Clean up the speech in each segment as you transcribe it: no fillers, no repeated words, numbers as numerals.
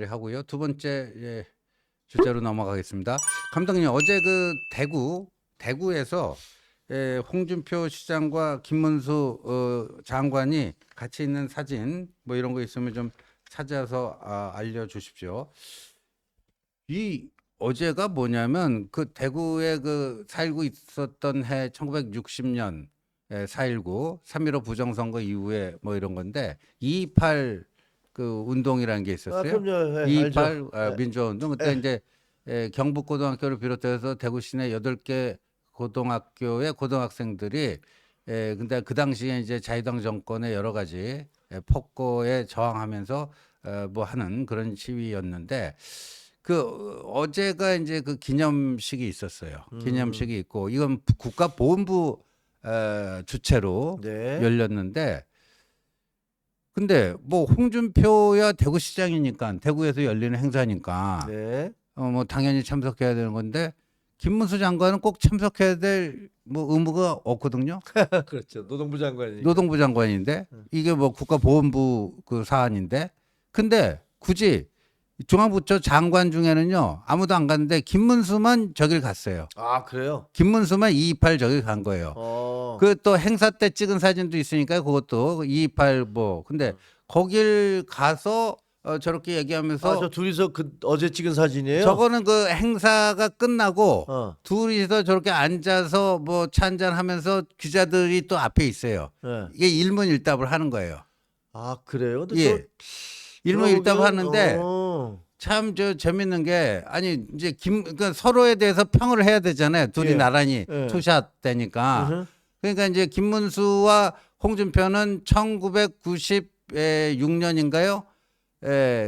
하고요. 두 번째 주제로 넘어가겠습니다. 감독님, 어제 그 대구에서 홍준표 시장과 김문수 장관이 같이 있는 사진 뭐 이런 거 있으면 좀 찾아서 알려주십시오. 이 어제가 뭐냐면 그 대구에 그 4.19 있었던 해 1960년 4.19 3.15 부정선거 이후에 뭐 이런 건데 2.28 그 운동이라는 게 있었어요. 그럼요. 네, 2.28 알죠. 민주화운동. 그때 네. 이제 경북고등학교를 비롯해서 대구 시내 8개 고등학교의 고등학생들이 근데 그 당시에 이제 자유당 정권의 여러 가지 폭거에 저항하면서 뭐 하는 그런 시위였는데 그 어제가 이제 그 기념식이 있었어요. 기념식이 있고 이건 국가보훈부 주최로 네. 열렸는데 근데 뭐 홍준표야 대구시장이니까 대구에서 열리는 행사니까 네. 뭐 당연히 참석해야 되는 건데 김문수 장관은 꼭 참석해야 될 뭐 의무가 없거든요. 그렇죠. 노동부 장관이니까. 노동부 장관인데 이게 뭐 국가보훈부 그 사안인데 근데 굳이 중앙부처 장관 중에는요 아무도 안 갔는데 김문수만 저길 갔어요. 아, 그래요? 김문수만 228 저길 간 거예요. 그 또 행사 때 찍은 사진도 있으니까 그것도 228 뭐 근데 거길 가서 저렇게 얘기하면서 저 둘이서 어제 찍은 사진이에요? 저거는 그 행사가 끝나고 어. 둘이서 저렇게 앉아서 뭐 차 한잔 하면서 기자들이 또 앞에 있어요. 네. 이게 일문일답을 하는 거예요. 아, 그래요? 근데 예. 일문일답을 하는데 어. 참 저 재밌는 게 아니 이제 그러니까 서로에 대해서 평을 해야 되잖아요. 둘이 예. 나란히 예. 투샷 되니까. 으흠. 그러니까 이제 김문수와 홍준표는 1996년인가요?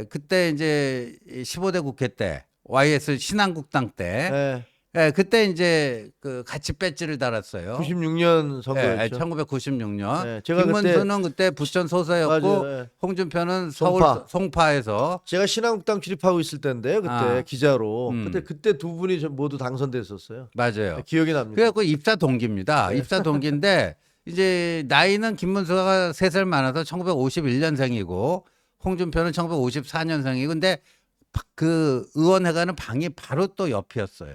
그때 이제 15대 국회 때 YS 신한국당 때 네. 그때 이제 그 같이 배지를 달았어요. 96년 선거였죠. 1996년. 네, 제가 김문수는 그때 부천 소서였고 맞아요. 네. 홍준표는 서울 송파. 송파에서 제가 신한국당 출입하고 있을 때인데요. 그때 기자로. 음. 그때 두 분이 모두 당선됐었어요. 맞아요. 네, 기억이 납니다. 그래갖고 입사 동기입니다. 네. 입사 동기인데 이제 나이는 김문수가 3살 많아서 1951년생이고 홍준표는 1954년생이고 근데 그 의원회관은 방이 바로 또 옆이었어요.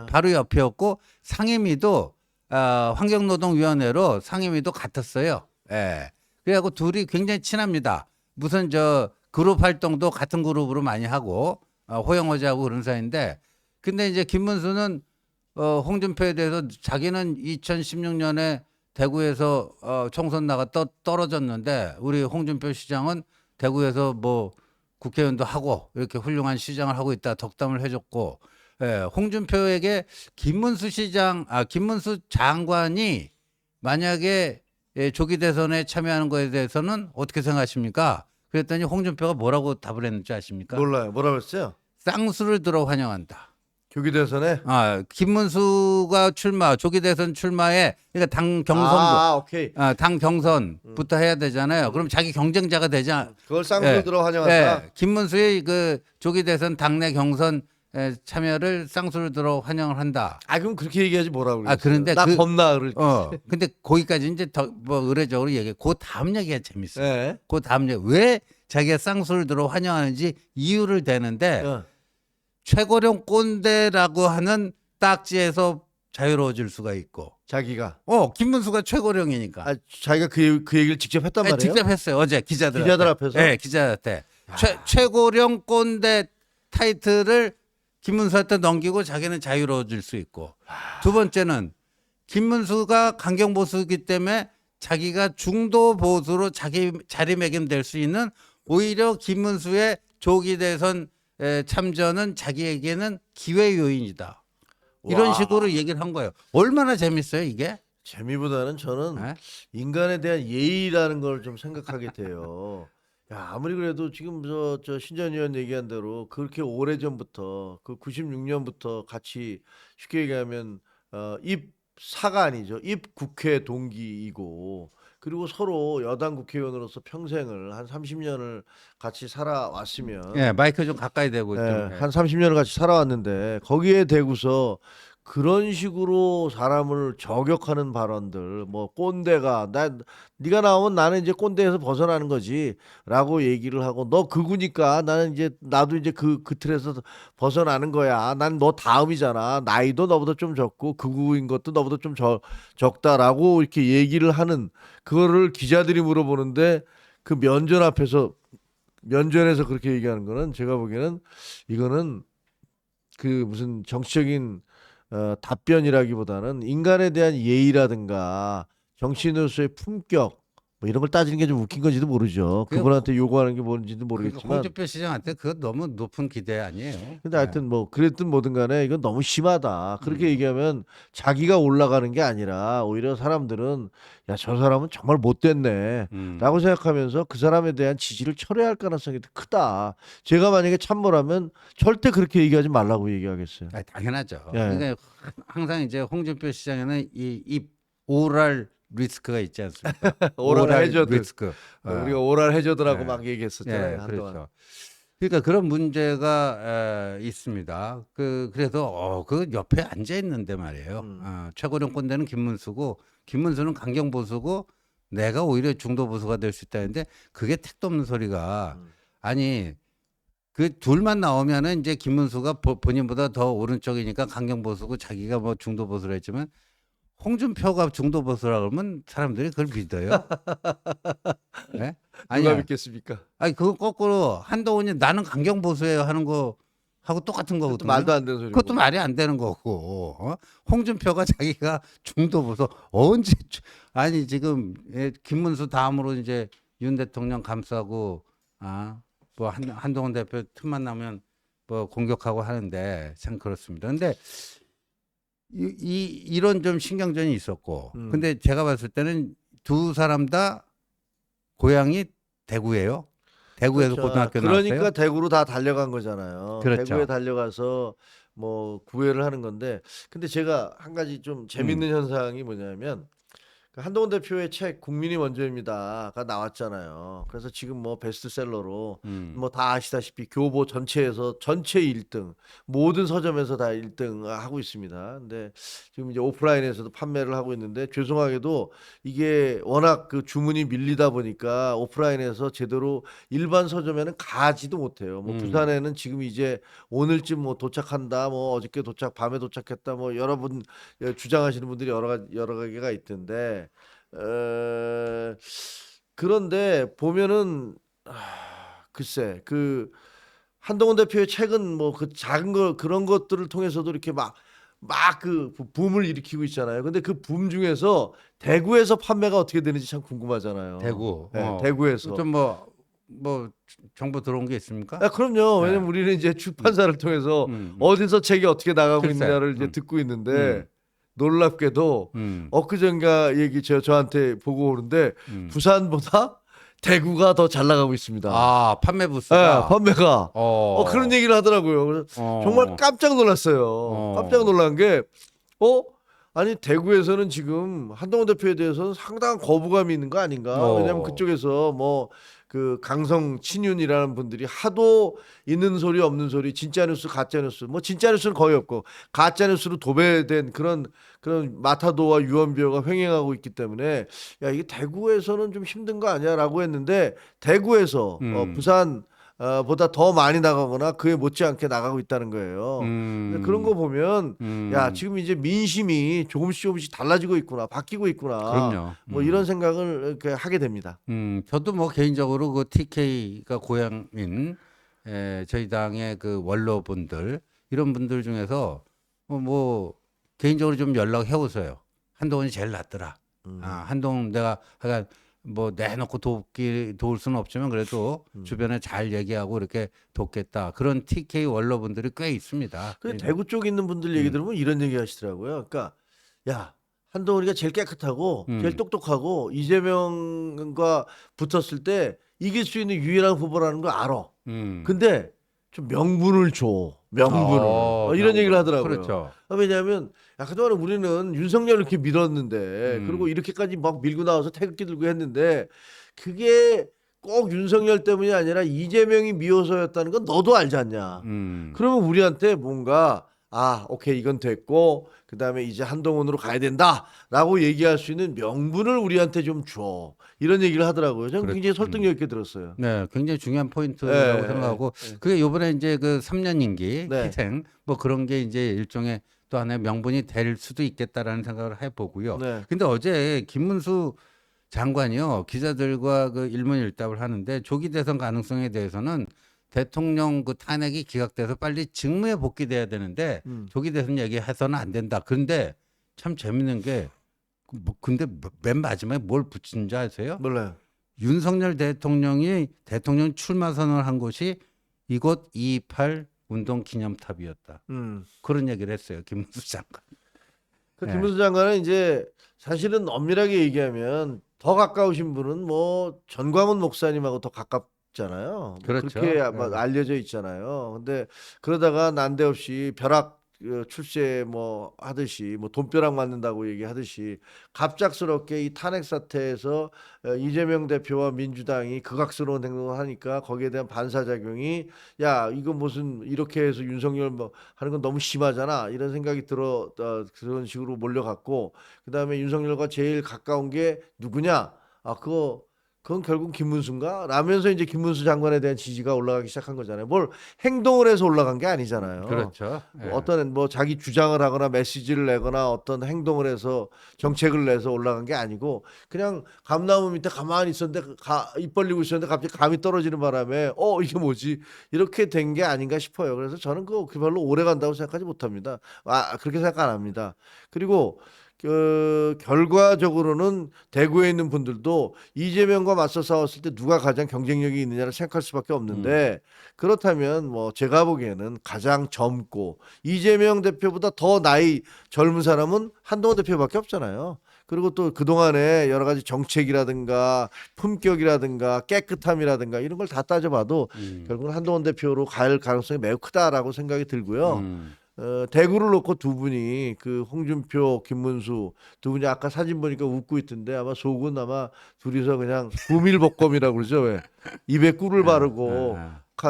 바로 옆이었고 상임위도 환경노동위원회로 상임위도 같았어요. 예. 그래갖고 둘이 굉장히 친합니다. 무슨 저 그룹 활동도 같은 그룹으로 많이 하고 호영호재하고 그런 사이인데 근데 이제 김문수는 홍준표에 대해서 자기는 2016년에 대구에서 총선 나가 떨어졌는데 우리 홍준표 시장은 대구에서 뭐 국회의원도 하고 이렇게 훌륭한 시장을 하고 있다 덕담을 해줬고 홍준표에게 김문수 장관이 만약에 조기 대선에 참여하는 거에 대해서는 어떻게 생각하십니까? 그랬더니 홍준표가 뭐라고 답을 했는지 아십니까? 몰라요. 뭐라고 했어요? 쌍수를 들어 환영한다. 조기 대선에? 김문수가 조기 대선 출마에 그러니까 당 경선 오케이. 당 경선부터 해야 되잖아요. 그럼 자기 경쟁자가 되자. 그걸 쌍수로 들어 환영한다. 김문수의 그 조기 대선 당내 경선 참여를 쌍수를 들어 환영을 한다. 그럼 그렇게 얘기하지 뭐라고 그랬어요? 그런데 나 겁나 그럴. 근데 거기까지 이제 더 뭐 의례적으로 얘기해. 그 다음 얘기가 재밌어요. 네. 그 다음 얘기 왜 자기가 쌍수를 들어 환영하는지 이유를 대는데 최고령 꼰대라고 하는 딱지에서 자유로워질 수가 있고. 자기가. 김문수가 최고령이니까. 자기가 그 얘기를 직접 했단 말이에요? 직접 했어요. 어제 기자들 앞에서? 네, 기자한테. 최고령 꼰대 타이틀을 김문수한테 넘기고 자기는 자유로워질 수 있고. 두 번째는 김문수가 강경보수이기 때문에 자기가 중도 보수로 자기 자리매김될 수 있는 오히려 김문수의 조기 대선 참전은 자기에게는 기회 요인이다. 이런 식으로 얘기를 한 거예요. 얼마나 재밌어요 이게? 재미보다는 저는 인간에 대한 예의라는 걸 좀 생각하게 돼요. 아무리 그래도 지금 저 신전 의원 얘기한 대로 그렇게 오래전부터 그 96년부터 같이 쉽게 얘기하면 입사가 아니죠. 입 국회 동기이고 그리고 서로 여당 국회의원으로서 평생을 한 30년을 같이 살아왔으면 마이크 좀 가까이 대고 한 30년을 같이 살아왔는데 거기에 대고서 그런 식으로 사람을 저격하는 발언들, 뭐 꼰대가 네가 나오면 나는 이제 꼰대에서 벗어나는 거지라고 얘기를 하고, 너 극우니까 나는 이제 나도 이제 그 틀에서 벗어나는 거야. 난 너 다음이잖아. 나이도 너보다 좀 적고 극우인 것도 너보다 좀 적다라고 이렇게 얘기를 하는, 그거를 기자들이 물어보는데 그 면전에서 그렇게 얘기하는 거는 제가 보기에는 이거는 그 무슨 정치적인 답변이라기보다는 인간에 대한 예의라든가 정치인으로서의 품격 뭐 이런 걸 따지는 게 좀 웃긴 건지도 모르죠. 그게 그분한테 요구하는 게 뭔지도 그러니까 모르겠지만. 홍준표 시장한테 그거 너무 높은 기대 아니에요? 근데 하여튼 뭐 그랬든 뭐든 간에 이건 너무 심하다. 그렇게 음. 얘기하면 자기가 올라가는 게 아니라 오히려 사람들은 야, 저 사람은 정말 못됐네 라고 생각하면서 그 사람에 대한 지지를 철회할 가능성이 더 크다. 제가 만약에 참모라면 절대 그렇게 얘기하지 말라고 얘기하겠어요. 아, 당연하죠. 예. 그러니까 항상 이제 홍준표 시장에는 이 오랄 리스크가 있지 않습니까? 오랄 해저드. 리스크. 우리가 오랄 해저드라고 예. 막 얘기했었잖아요. 예, 한동안. 그렇죠. 그러니까 그런 문제가 있습니다. 그래서 그 옆에 앉아 있는데 말이에요. 최고령 꼰대는 김문수고, 김문수는 강경 보수고, 내가 오히려 중도 보수가 될 수 있다는데 그게 택도 없는 소리가. 아니, 그 둘만 나오면은 이제 김문수가 본인보다 더 오른쪽이니까 강경 보수고 자기가 뭐 중도 보수라 했지만, 홍준표가 중도 보수라 그러면 사람들이 그걸 믿어요? 네? 누가 아니야. 믿겠습니까? 아니 그거 거꾸로 한동훈이 나는 강경 보수예요 하는 거 하고 똑같은 그것도 거거든요. 말도 안 되는 소리고. 그것도 말이 안 되는 거고. 홍준표가 자기가 중도 보수 언제 아니 지금 김문수 다음으로 이제 윤 대통령 감싸고 뭐 한동훈 대표 틈만 나면 뭐 공격하고 하는데 참 그렇습니다. 근데 이런 좀 신경전이 있었고, 근데 제가 봤을 때는 두 사람 다 고향이 대구예요. 대구에서 그렇죠. 고등학교 그러니까 나왔어요. 대구로 다 달려간 거잖아요. 그렇죠. 대구에 달려가서 뭐 구애를 하는 건데, 근데 제가 한 가지 좀 재밌는 현상이 뭐냐면, 그 한동훈 대표의 책 국민이 먼저입니다가 나왔잖아요. 그래서 지금 뭐 베스트셀러로 뭐 다 아시다시피 교보 전체에서 전체 1등, 모든 서점에서 다 1등 하고 있습니다. 근데 지금 이제 오프라인에서도 판매를 하고 있는데, 죄송하게도 이게 워낙 그 주문이 밀리다 보니까 오프라인에서 제대로 일반 서점에는 가지도 못해요. 뭐 부산에는 지금 이제 오늘쯤 뭐 도착한다, 뭐 어저께 밤에 도착했다, 뭐 여러분 주장하시는 분들이 여러 가지가 있던데, 그런데 보면은 글쎄 그 한동훈 대표의 책은 뭐 그 작은 거 그런 것들을 통해서도 이렇게 막 그 붐을 일으키고 있잖아요. 근데 그 붐 중에서 대구에서 판매가 어떻게 되는지 참 궁금하잖아요. 대구. 네, 대구에서. 좀 뭐 정보 들어온 게 있습니까? 그럼요. 네. 왜냐면 우리는 이제 출판사를 통해서 음. 어디서 책이 어떻게 나가고 글쎄. 있느냐를 이제 듣고 있는데, 놀랍게도 엊그젠가 얘기 저한테 보고 오는데 부산보다 대구가 더 잘 나가고 있습니다. 판매 부스가. 판매가. 어. 그런 얘기를 하더라고요. 그래서 정말 깜짝 놀랐어요. 깜짝 놀란 게, 아니 대구에서는 지금 한동훈 대표에 대해서는 상당한 거부감이 있는 거 아닌가? 왜냐하면 그쪽에서 뭐 그 강성 친윤이라는 분들이 하도 있는 소리 없는 소리, 진짜 뉴스 가짜 뉴스, 뭐 진짜 뉴스는 거의 없고 가짜 뉴스로 도배된 그런 마타도와 유언비어가 횡행하고 있기 때문에, 야, 이게 대구에서는 좀 힘든 거 아니야라고 했는데, 대구에서 부산 보다 더 많이 나가거나 그에 못지않게 나가고 있다는 거예요. 근데 그런 거 보면 야, 지금 이제 민심이 조금씩 달라지고 있구나, 바뀌고 있구나. 그럼요. 뭐 이런 생각을 이렇게 하게 됩니다. 저도 뭐 개인적으로 그 TK가 고향인 저희 당의 그 원로분들 이런 분들 중에서 뭐 개인적으로 좀 연락해 오세요. 한동훈이 제일 낫더라. 한동훈 내가 하여간 뭐 내놓고 도울 수는 없지만 그래도 주변에 잘 얘기하고 이렇게 돕겠다. 그런 TK 원로분들이 꽤 있습니다. 근데 대구 쪽에 있는 분들 얘기 들으면 이런 얘기 하시더라고요. 그러니까 야, 한동훈이가 제일 깨끗하고 제일 똑똑하고 이재명과 붙었을 때 이길 수 있는 유일한 후보라는 걸 알아. 근데 좀 명분을 줘. 명분을. 이런 얘기를 하더라고요. 그렇죠. 왜냐하면 그동안 우리는 윤석열을 이렇게 밀었는데, 그리고 이렇게까지 막 밀고 나와서 태극기 들고 했는데, 그게 꼭 윤석열 때문이 아니라 이재명이 미워서였다는 건 너도 알지 않냐. 그러면 우리한테 뭔가 아, 오케이, 이건 됐고 그다음에 이제 한동훈으로 가야 된다라고 얘기할 수 있는 명분을 우리한테 좀 줘. 이런 얘기를 하더라고요. 저는 굉장히 설득력 있게 들었어요. 네, 굉장히 중요한 예, 포인트라고 예, 생각하고 예. 그게 요번에 이제 그 3년 임기 네. 희생 뭐 그런 게 이제 일종의 또 하나의 명분이 될 수도 있겠다라는 생각을 해보고요. 네. 근데 어제 김문수 장관이요 기자들과 그 일문일답을 하는데 조기 대선 가능성에 대해서는 대통령 그 탄핵이 기각돼서 빨리 직무에 복귀돼야 되는데 조기 대선 얘기해서는 안 된다. 그런데 참 재밌는 게 근데 맨 마지막에 뭘 붙인지 아세요? 몰라요. 윤석열 대통령이 대통령 출마 선언을 한 곳이 이곳 2.28 운동 기념탑이었다. 그런 얘기를 했어요. 김문수 장관. 그 네. 김문수 장관은 이제 사실은 엄밀하게 얘기하면 더 가까우신 분은 뭐 전광훈 목사님하고 더 가깝잖아요. 뭐 그렇죠. 그렇게 네. 막 알려져 있잖아요. 근데 그러다가 난데없이 벼락 출세 뭐 하듯이 뭐 돈벼락 맞는다고 얘기하듯이 갑작스럽게 이 탄핵 사태에서 이재명 대표와 민주당이 극악스러운 행동을 하니까 거기에 대한 반사작용이 야 이거 무슨 이렇게 해서 윤석열 뭐 하는 건 너무 심하잖아 이런 생각이 들어 그런 식으로 몰려갔고 그다음에 윤석열과 제일 가까운 게 누구냐 아 그건 결국 김문수인가? 라면서 이제 김문수 장관에 대한 지지가 올라가기 시작한 거잖아요. 뭘 행동을 해서 올라간 게 아니잖아요. 그렇죠. 예. 어떤 뭐 자기 주장을 하거나 메시지를 내거나 어떤 행동을 해서 정책을 내서 올라간 게 아니고 그냥 감나무 밑에 가만히 있었는데 입 벌리고 있었는데 갑자기 감이 떨어지는 바람에 이게 뭐지? 이렇게 된 게 아닌가 싶어요. 그래서 저는 그거 별로 오래 간다고 생각하지 못합니다. 그렇게 생각 안 합니다. 그리고 결과적으로는 대구에 있는 분들도 이재명과 맞서 싸웠을 때 누가 가장 경쟁력이 있느냐를 생각할 수밖에 없는데 그렇다면 뭐 제가 보기에는 가장 젊고 이재명 대표보다 더 나이 젊은 사람은 한동훈 대표밖에 없잖아요. 그리고 또 그동안에 여러 가지 정책이라든가 품격이라든가 깨끗함이라든가 이런 걸 다 따져봐도 결국은 한동훈 대표로 갈 가능성이 매우 크다라고 생각이 들고요. 대구를 놓고 두 분이 그 홍준표, 김문수 두 분이 아까 사진 보니까 웃고 있던데 아마 속은 아마 둘이서 그냥 구밀복검이라고 그러죠. 왜? 입에 꿀을 바르고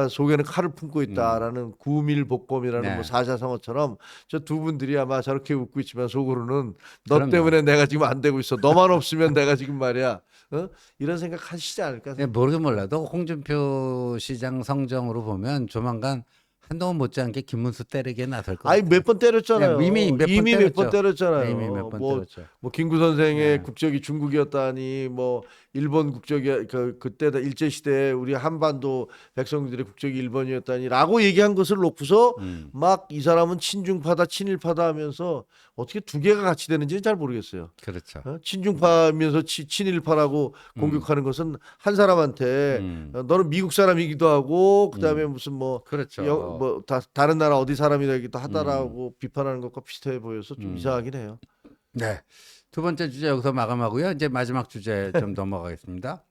속에는 칼을 품고 있다라는 구밀복검이라는 네. 뭐 사자성어처럼 저 두 분들이 아마 저렇게 웃고 있지만 속으로는 너 그럼요. 때문에 내가 지금 안 되고 있어. 너만 없으면 내가 지금 말이야. 이런 생각 하시지 않을까? 예, 모르긴 몰라도 홍준표 시장 성정으로 보면 조만간 한동훈 못지않게 김문수 때리기에 나설 것 아니 같아요. 몇 번 때렸잖아요. 네, 이미 몇 번 때렸잖아요. 이미 몇 번 뭐, 때렸죠. 뭐 김구 선생의 네. 국적이 중국이었다니 뭐 일본 국적이 그때 일제 시대에 우리 한반도 백성들의 국적이 일본이었다니라고 얘기한 것을 놓고서 막 이 사람은 친중파다 친일파다 하면서 어떻게 두 개가 같이 되는지는 잘 모르겠어요. 그렇죠. 친중파면서 친일파라고 공격하는 것은 한 사람한테 너는 미국 사람이기도 하고 그다음에 무슨 뭐 그렇죠. 다른 나라 어디 사람이라기도 하다라고 비판하는 것과 비슷해 보여서 좀 이상하긴 해요. 네. 두 번째 주제 여기서 마감하고요. 이제 마지막 주제 좀 넘어가겠습니다.